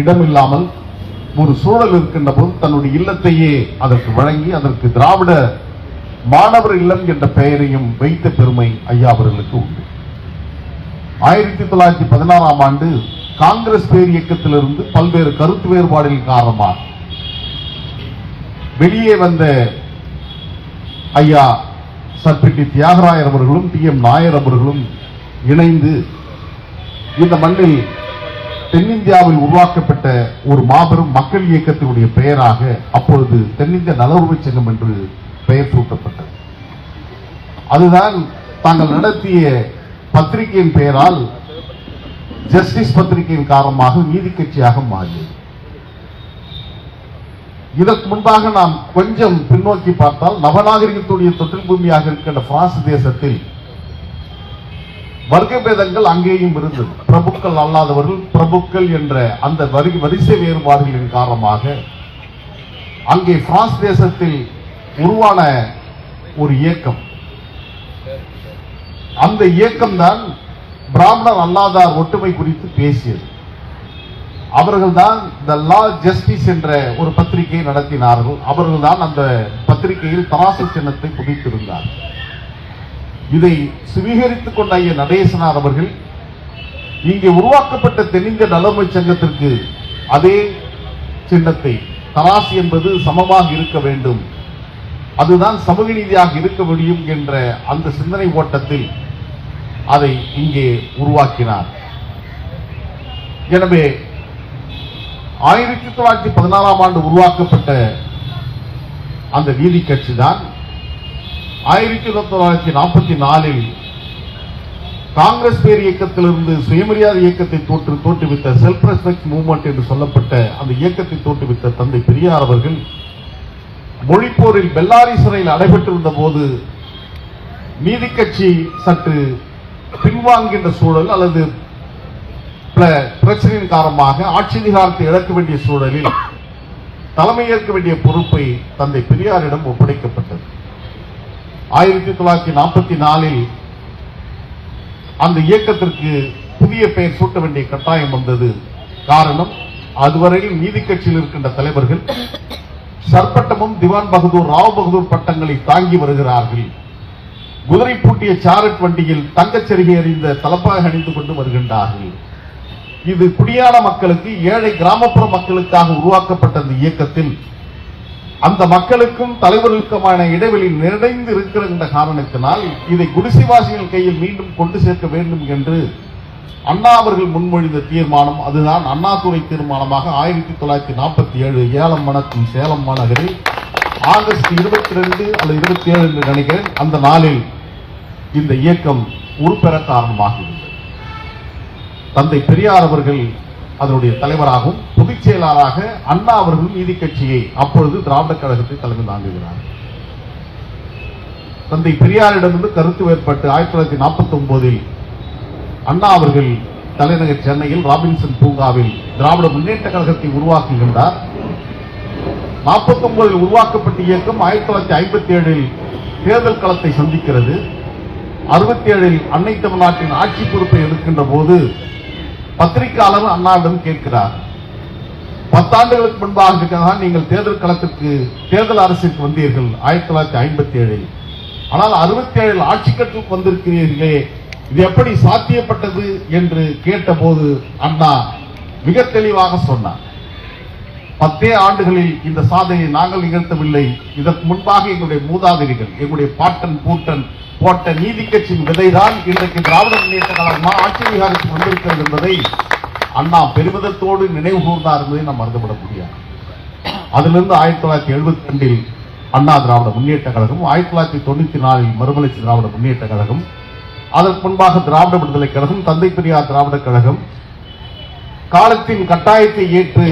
இடமில்லாமல் ஒரு சூழல் இருக்கின்ற போது தன்னுடைய இல்லத்தையே அதற்கு வழங்கி அதற்கு திராவிட மாணவர் இல்லம் என்ற பெயரையும் வைத்த பெருமை ஐயா அவர்களுக்கு உண்டு. 1916ஆம் ஆண்டு காங்கிரஸ் பேர் இயக்கத்திலிருந்து பல்வேறு கருத்து வேறுபாடுகள் காரணமாக வெளியே வந்த ஐயா சர்பிட்டி தியாகராயர் அவர்களும் டி.எம். நாயர் அவர்களும் இணைந்து இந்த மண்ணில் தென்னிந்தியாவில் உருவாக்கப்பட்ட ஒரு மாபெரும் மக்கள் இயக்கத்தினுடைய பெயராக அப்பொழுது தென்னிந்திய நல உரிமைச் சங்கம் என்று பெயர் சூட்டப்பட்டது. அதுதான் தாங்கள் நடத்திய பத்திரிகையின் பெயரால் ஜஸ்டிஸ் பத்திரிகையின் காரணமாக நீதி கட்சியாக மாறியது. இதற்கு முன்பாக நாம் கொஞ்சம் பின்னோக்கி பார்த்தால் நவநாகரிகத்துடைய தொட்டில் பூமியாக இருக்கின்ற பிரான்ஸ் தேசத்தில் வர்க்க பேதங்கள் அங்கேயும் இருந்தது. பிரபுக்கள் அல்லாதவர்கள் பிரபுக்கள் என்ற அந்த வரிசை வேறுபாடுகளின் காரணமாக அங்கே பிரான்ஸ் தேசத்தில் உருவான ஒரு இயக்கம், அந்த இயக்கம்தான் பிராமணர் அல்லாதார் ஒற்றுமை குறித்து பேசியது. அவர்கள்தான் த லா ஜஸ்டிஸ் என்ற ஒரு பத்திரிகையை நடத்தினார்கள். அவர்கள்தான் அந்த பத்திரிகையில் தராசு சின்னத்தை புதைத்திருந்தார். இதை சுவீகரித்துக் கொண்ட ஐயா நடேசனார் அவர்கள் இங்கே உருவாக்கப்பட்ட தென்னிந்திய நலமை சங்கத்திற்கு அதே சின்னத்தை, தராசு என்பது சமமாக இருக்க வேண்டும், அதுதான் சமூக நீதியாக இருக்க முடியும் என்ற அந்த சிந்தனை ஓட்டத்தில் அதை இங்கே உருவாக்கினார். எனவே 1916ஆம் ஆண்டு உருவாக்கப்பட்ட அந்த நீதி கட்சி தான் 1944இல் காங்கிரஸ் பேர் இயக்கத்திலிருந்து சுயமரியாதை இயக்கத்தை தோற்றுவித்த செல்ஃப் ரெஸ்பெக்ட் மூவ்மெண்ட் என்று சொல்லப்பட்ட அந்த இயக்கத்தை தோற்றுவித்த தந்தை பெரியார் அவர்கள் மொழிப்போரில் பெல்லாரி சிறையில் அடைபட்டிருந்த போது நீதி கட்சி சற்று பின்வாங்குகின்ற சூழல் அல்லது பிரச்சனையின் காரணமாக ஆட்சி அதிகாரத்தை இழக்க வேண்டிய சூழலில் தலைமையேற்க வேண்டிய பொறுப்பை தந்தை பெரியாரிடம் ஒப்படைக்கப்பட்டது. 1944இல் அந்த இயக்கத்திற்கு புதிய பெயர் சூட்ட வேண்டிய கட்டாயம் வந்தது. காரணம், அதுவரையில் நீதி கட்சியில் இருக்கின்ற தலைவர்கள் சர்பட்டமும் திவான் பகதூர், ராவ் பகதூர் பட்டங்களை தாங்கி வருகிறார்கள். குதிரை பூட்டிய சாரட் வண்டியில் தங்கச்சரிகை அறிந்த தலப்பாக அணிந்து கொண்டு வருகின்றார்கள். இது குடியான மக்களுக்கு, ஏழை கிராமப்புற மக்களுக்காக உருவாக்கப்பட்ட அந்த இயக்கத்தில் அந்த மக்களுக்கும் தலைவர்களுக்குமான இடைவெளி நிறைந்து இருக்கிற காரணத்தினால் இதை குடிசைவாசிகள் கையில் மீண்டும் கொண்டு சேர்க்க வேண்டும் என்று அண்ணா அவர்கள் முன்மொழிந்த தீர்மானம், அதுதான் அண்ணாதுரை தீர்மானமாக 1947 ஏலம் மணக்கும் சேலம் மாநகரில் ஆகஸ்ட் 22 அல்லது 27 என்று நினைக்கிறேன், அந்த நாளில் இந்த இயக்கம் உருப்பெற காரணமாக இருந்தது. தந்தை பெரியார் அவர்கள் அதனுடைய தலைவராகவும் பொதுச் செயலாளராக அண்ணா அவர்கள் நீதி கட்சியை, அப்பொழுது திராவிட கழகத்தை தலைமை தாங்குகிறார். தந்தை பெரியாரிடமிருந்து கருத்து வேறுபட்டு 1949இல் அண்ணா அவர்கள் தலைநகர் சென்னையில் ராபின்சன் பூங்காவில் திராவிட முன்னேற்ற கழகத்தை உருவாக்குகின்றார். 49இல் உருவாக்கப்பட்ட இயக்கம் 1957இல் தேர்தல் களத்தை சந்திக்கிறது. 67இல் அன்னை தமிழ்நாட்டின் ஆட்சி பொறுப்பை எடுக்கின்ற போது பத்திரிகையாளர் அண்ணாவிடம் கேட்கிறார், 10 ஆண்டுகளுக்கு முன்பாக நீங்கள் தேர்தல் களத்திற்கு, தேர்தல் அரசிற்கு வந்தீர்கள் 1957இல், ஆனால் 67இல் ஆட்சி கட்டுக்கு வந்திருக்கிறீர்களே, இது எப்படி சாத்தியப்பட்டது என்று கேட்டபோது அண்ணா மிக தெளிவாக சொன்னார், 10 ஆண்டுகளில் இந்த சாதனையை நாங்கள் நிகழ்த்தவில்லை, இதற்கு முன்பாக எங்களுடைய மூதாதையர்கள், எங்களுடைய பாட்டன் பூட்டன் போட்ட நீதி கட்சியின் விதைதான் இன்றைக்கு திராவிட முன்னேற்ற கழகமா ஆட்சி அதிகாரத்துக்கு வந்திருக்கிறது என்பதை அண்ணா பெருமிதத்தோடு நினைவு கூர்ந்தார் என்பதை நாம் மறந்துவிட முடியாது. அதிலிருந்து 1972இல் அண்ணா திராவிட முன்னேற்ற கழகம், 1994இல் மறுமலர்ச்சி திராவிட முன்னேற்ற கழகம், அதற்கு முன்பாக திராவிட விடுதலை கழகம், தந்தை பெரியார் திராவிட கழகம். காலத்தின் கட்டாயத்தை ஏற்று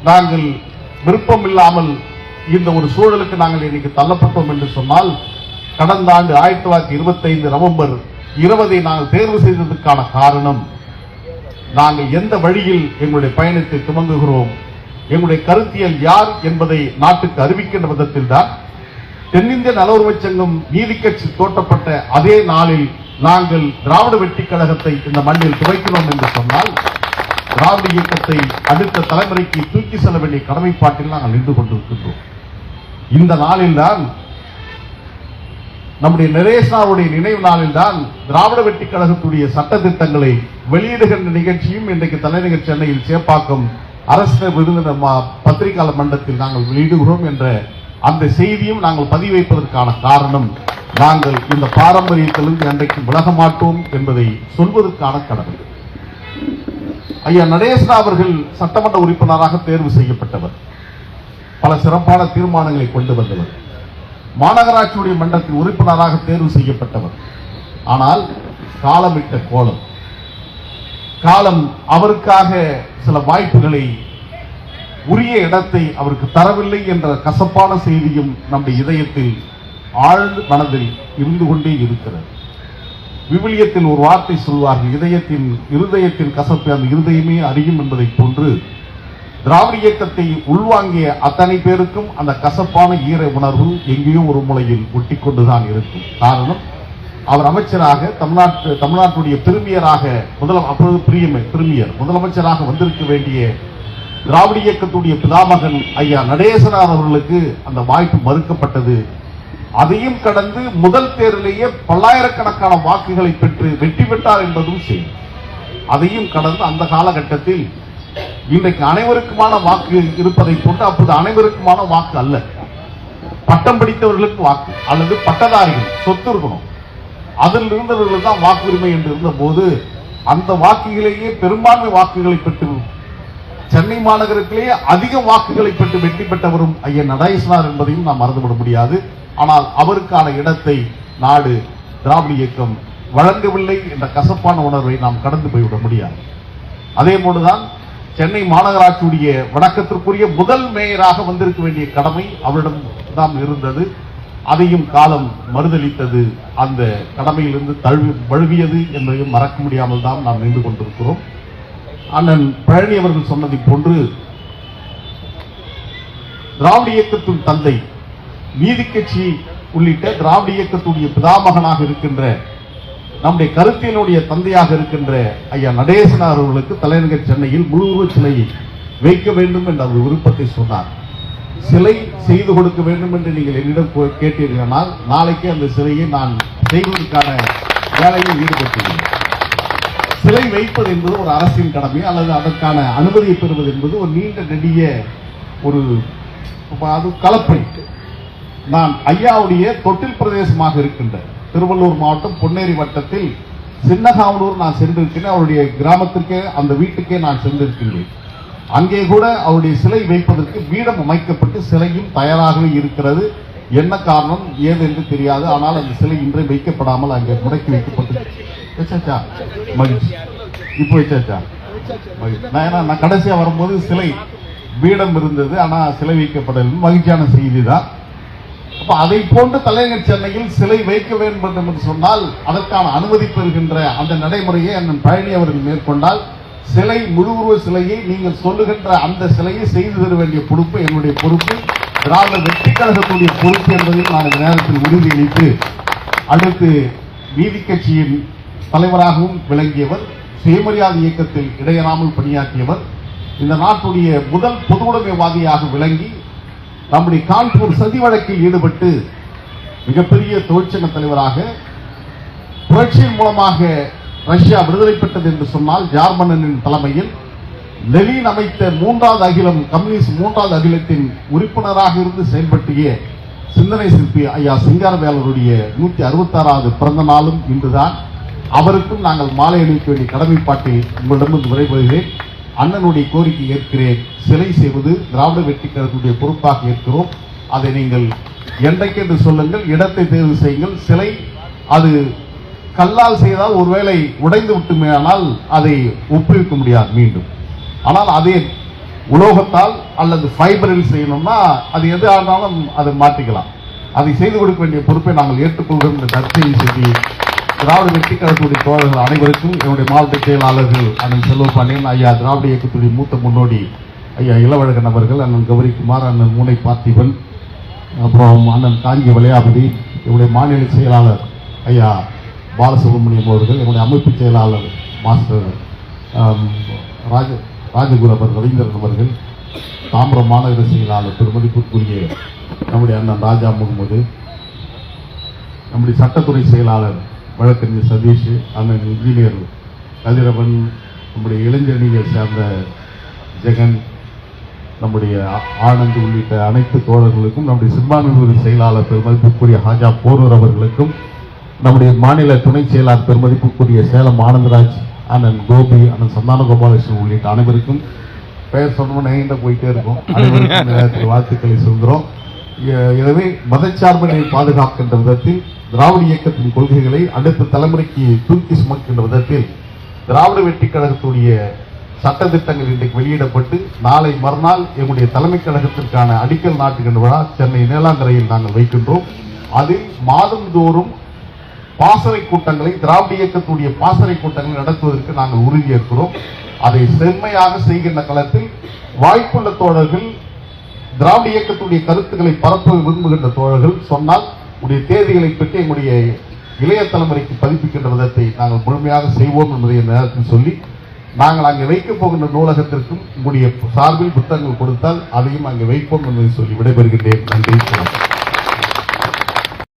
நாங்கள் விருப்பம் இல்லாமல் இந்த ஒரு சூழலுக்கு நாங்கள் இன்னைக்கு தள்ளப்பட்டோம் என்று சொன்னால், கடந்த ஆண்டு 1925 நவம்பர் 20 நாங்கள் தேர்வு செய்ததற்கான காரணம், நாங்கள் எந்த வழியில் எங்களுடைய பயணத்தை துவங்குகிறோம், எங்களுடைய கருத்தியல் யார் என்பதை நாட்டுக்கு அறிவிக்கின்ற விதத்தில் தான் தென்னிந்திய நல உரிமைச் சங்கம் நீதி கட்சி தோற்றப்பட்ட அதே நாளில் நாங்கள் திராவிட வெற்றி கழகத்தை இந்த மண்ணில் துவைக்கிறோம் என்று சொன்னால், திராவிட இயக்கத்தை அடுத்த தலைமுறைக்கு தூக்கி செல்ல வேண்டிய கடமைப்பாட்டில் நாங்கள் நின்று கொண்டிருக்கின்றோம். இந்த நாளில்தான், நம்முடைய நரேசனாருடைய நினைவு நாளில்தான் திராவிட வெற்றி கழகத்துடைய சட்டத்திட்டங்களை வெளியிடுகின்ற நிகழ்ச்சியும் இன்றைக்கு தலைநகர் சென்னையில் சேப்பாக்கம் அரசு விருந்தினர் பத்திரிகையாளர் மன்றத்தில் நாங்கள் வெளியிடுகிறோம் என்ற அந்த செய்தியும் நாங்கள் பதிவு வைப்பதற்கான காரணம், நாங்கள் இந்த பாரம்பரியத்திலிருந்து அன்றைக்கு விலக மாட்டோம் என்பதை சொல்வதற்கான கடமை. ஐயா நடேசனா அவர்கள் சட்டமன்ற உறுப்பினராக தேர்வு செய்யப்பட்டவர், பல சிறப்பான தீர்மானங்களை கொண்டு வந்தவர், மாநகராட்சியுடைய மன்றத்தின் உறுப்பினராக தேர்வு செய்யப்பட்டவர். ஆனால் காலமிட்ட கோலம், காலம் அவருக்காக சில வாய்ப்புகளை, உரிய இடத்தை அவருக்கு தரவில்லை என்ற கசப்பான செய்தியும் நம்முடைய இதயத்தில் ஆழ்ந்த மனதில் இருந்து கொண்டே இருக்கிறது. விவிலியத்தில் ஒரு வார்த்தை சொல்வார்கள், இருதயத்தின் கசப்பை அந்த இருதயமே அறியும் என்பதை போன்று திராவிட இயக்கத்தை உள்வாங்கிய அத்தனை பேருக்கும் அந்த கசப்பான ஈர உணர்வு எங்கேயோ ஒரு மூலையில் ஒட்டிக்கொண்டுதான் இருக்கும். காரணம், அவர் அமைச்சராக தமிழ்நாட்டுடைய பிரிமியராக முதலமைச்சராக வந்திருக்க வேண்டிய திராவிட இயக்கத்துடைய பிதாமகன் ஐயா நடேசனார் அவர்களுக்கு அந்த வாய்ப்பு மறுக்கப்பட்டது. அதையும் கடந்து முதல் தேர்தலிலேயே பல்லாயிரக்கணக்கான வாக்குகளை பெற்று வெற்றி பெற்றார் என்பதும் சரி. அதையும் கடந்து அந்த காலகட்டத்தில் இன்றைக்கு அனைவருக்குமான வாக்கு இருப்பதை போன்று அப்போது அனைவருக்குமான வாக்கு அல்ல, பட்டம் படித்தவர்களுக்கு வாக்கு அல்லது பட்டதாரிகள் சொத்து இருக்கணும், அதில் இருந்தவர்கள் தான் வாக்குரிமை என்று இருந்த போது அந்த வாக்குகளிலேயே பெரும்பான்மை வாக்குகளை பெற்று சென்னை மாநகரத்திலேயே அதிக வாக்குகளை பெற்று வெற்றி பெற்றவரும் ஐயா நடேசனார் என்பதையும் நாம் மறந்துவிட முடியாது. ஆனால் அவருக்கான இடத்தை நாடு திராவிட இயக்கம் வழங்கவில்லை என்ற கசப்பான உணர்வை நாம் கடந்து போய்விட முடியாது. அதே போலதான் சென்னை மாநகராட்சியுடைய வணக்கத்திற்குரிய முதல் மேயராக வந்திருக்க வேண்டிய கடமை அவரிடம் தான் இருந்தது. அதையும் காலம் மறுதளித்தது, அந்த கடமையிலிருந்து வழுவியது என்பதையும் மறக்க முடியாமல் தான் நாம் நின்று கொண்டிருக்கிறோம். அண்ணன் பழனி அவர்கள் சொன்னதை போன்று திராவிட இயக்கத்தின் தந்தை, நீதி கட்சி உள்ளிட்ட திராவிட இயக்கத்துடைய பிதாமகனாக இருக்கின்ற நம்முடைய கருத்தினுடைய தந்தையாக இருக்கின்ற ஐயா நடேசனார் அவர்களுக்கு தலைநகர் சென்னையில் முழு சிலையை வைக்க வேண்டும் என்ற அவர் விருப்பத்தை சொன்னார். சிலை செய்து கொடுக்க வேண்டும் என்று நீங்கள் என்னிடம் கேட்டீர்களானால் நாளைக்கு அந்த சிலையை நான் செய்வதற்கான வேலையில் ஈடுபட்டுள்ளேன். சிலை வைப்பது என்பது ஒரு அரசின் கடமை அல்லது அதற்கான அனுமதியை பெறுவது என்பது ஒரு நீண்ட நெடிய ஒரு கலப்பணி. நான் ஐயாவுடைய தொட்டில் பிரதேசமாக இருக்கின்ற திருவள்ளூர் மாவட்டம் பொன்னேரி வட்டத்தில் சின்னகாவனூர் நான் சென்றிருக்கிறேன். அவருடைய கிராமத்திற்கே, அந்த வீட்டுக்கே நான் சென்றிருக்கின்றேன். அங்கே கூட அவருடைய சிலை வைப்பதற்கு வீடம் அமைக்கப்பட்டு சிலையும் தயாராகவே இருக்கிறது. என்ன காரணம் ஏது என்று தெரியாது. ஆனால் அந்த சிலை இன்றை வைக்கப்படாமல் அங்கே முடக்கி வைக்கப்பட்டு மகிழ்ச்சி. இப்போ வச்சாச்சா? நான் கடைசியா வரும்போது சிலை வீடம் இருந்தது, ஆனா சிலை வைக்கப்படவில்லை. மகிழ்ச்சியான செய்தி தான். அப்ப அதை போன்று தலைநகர் சென்னையில் சிலை வைக்க வேண்டும் என்று சொன்னால் அதற்கான அனுமதி பெறுகின்ற அந்த நடைமுறையை அண்ணன் பழனி அவர்கள் மேற்கொண்டால் சிலை, முழு உருவ சிலையை நீங்கள் சொல்லுகின்ற அந்த சிலையை செய்து தர வேண்டிய பொறுப்பு என்னுடைய பொறுப்பு, திராவிட வெற்றி கழகத்துடைய பொறுப்பு என்பதையும் நான் இந்த நேரத்தில் உறுதியளித்து, அடுத்து நீதி கட்சியின் தலைவராகவும் விளங்கியவர், சுயமரியாதை இயக்கத்தில் இடையறாமல் பணியாற்றியவர், இந்த நாட்டுடைய முதல் பொதுவுடைமைவாதியாக விளங்கி நம்முடைய கான்பூர் சதி வழக்கில் ஈடுபட்டு மிகப்பெரிய தொழிற்சங்க தலைவராக புரட்சியின் மூலமாக ரஷ்யா விடுதலை பெற்றது என்று சொன்னால் ஜார்மனின் தலைமையில் லெனின் அமைத்த மூன்றாவது அகிலம், கம்யூனிஸ்ட் மூன்றாவது அகிலத்தின் உறுப்பினராக இருந்து செயல்பட்டிய சிந்தனை சிற்பி ஐயா சிங்காரவேலருடைய 166வது பிறந்த நாளும் இன்றுதான். அவருக்கும் நாங்கள் மாலை அணிவிக்க வேண்டிய கடமைப்பாட்டில் உங்களிடமிருந்து விடைபெறுகிறேன். அண்ணனுடைய கோரிக்கை ஏற்கிறேன். சிலை செய்வது திராவிட வெற்றி கழகத்துடைய பொறுப்பாக ஏற்கிறோம். அதை நீங்கள் என்றைக்கு என்று சொல்லுங்கள், இடத்தை தேர்வு செய்யுங்கள். சிலை அது கல்லால் செய்தால் ஒருவேளை உடைந்து விட்டுமேயானால் அதை ஒப்புவிக்க முடியாது மீண்டும். ஆனால் அதே உலோகத்தால் அல்லது ஃபைபரில் செய்யணும்னா அது எது ஆனாலும் அதை மாற்றிக்கலாம். அதை செய்து கொடுக்க வேண்டிய பொறுப்பை நாங்கள் ஏற்றுக்கொள்கிறோம் என்ற நற்செய்தி செய்தி திராவிட வெற்றி கழகத்துடைய தோழர்கள் அனைவருக்கும், என்னுடைய மாவட்ட செயலாளர்கள் அண்ணன் செல்வபாண்டியன், ஐயா திராவிட இயக்கத்துடைய மூத்த முன்னோடி ஐயா இளவழகன் அவர்கள், அண்ணன் கௌரிக்குமார், அண்ணன் மூனை பார்த்திபன், அப்புறம் அண்ணன் காஞ்சி வளையாபதி, என்னுடைய மாநில செயலாளர் ஐயா பாலசுப்ரமணியம் அவர்கள், என்னுடைய அமைப்பு செயலாளர் மாஸ்டர் ராஜகுரு ரவீந்திரன் அவர்கள், தாம்பரம் மாநகர செயலாளர் பெருமதிப்புக்குரிய நம்முடைய அண்ணன் ராஜா முகமது, நம்முடைய சட்டத்துறை செயலாளர் வழக்கறிஞர் சதீஷ், அண்ணன் இன்ஜினியர் கதிரவன், நம்முடைய இளைஞரணியை சேர்ந்த ஜெகன், நம்முடைய ஆனந்த் உள்ளிட்ட அனைத்து தோழர்களுக்கும், நம்முடைய சிறுபான்மையுரிமை செயலாளர் பெருமதிப்புக்குரிய ஹாஜா போரூர் அவர்களுக்கும், நம்முடைய மாநில துணை செயலாளர் பெருமதிப்புக்குரிய சேலம் ஆனந்தராஜ், அண்ணன் கோபி, அண்ணன் சந்தான கோபாலகிருஷ்ணன் உள்ளிட்ட அனைவருக்கும், பெயர் சொன்ன நீண்ட போயிட்டே இருக்கும், அனைவருக்கும் வாழ்த்துக்களை சொல்கிறோம். எனவே மதச்சார்பினை பாதுகாக்கின்ற விதத்தில் திராவிட இயக்கத்தின் கொள்கைகளை அடுத்த தலைமுறைக்கு தூக்கி சுமக்கின்ற விதத்தில் திராவிட வெற்றிக் கழகத்துடைய சட்டத்திட்டங்கள் இன்றைக்கு வெளியிடப்பட்டு நாளை மறுநாள் எங்களுடைய தலைமைக் கழகத்திற்கான அடிக்கல் நாட்டுகின்ற விழா சென்னை நீலாங்கரையில் நாங்கள் வைக்கின்றோம். அதில் மாதந்தோறும் பாசறை கூட்டங்களை, திராவிட இயக்கத்துடைய பாசறை கூட்டங்களை நடத்துவதற்கு நாங்கள் உறுதியேற்கிறோம். அதை செம்மையாக செய்கின்ற களத்தில் வாய்ப்புள்ள தோழர்கள், திராவிட இயக்கத்துடைய கருத்துக்களை பரப்ப விரும்புகின்ற தோழர்கள் சொன்னால் உடைய தேதிகளை பெற்று எங்களுடைய இளைய தலைமுறைக்கு பதிப்பிக்கின்ற விதத்தை நாங்கள் முழுமையாக செய்வோம் என்பதை நேரத்தில் சொல்லி, நாங்கள் அங்கே வைக்கப் போகின்ற நூலகத்திற்கும் உங்களுடைய சார்பில் புத்தகங்கள் கொடுத்தால் அதையும் அங்கே வைப்போம் என்பதை சொல்லி விடைபெறுகின்றேன். நன்றி.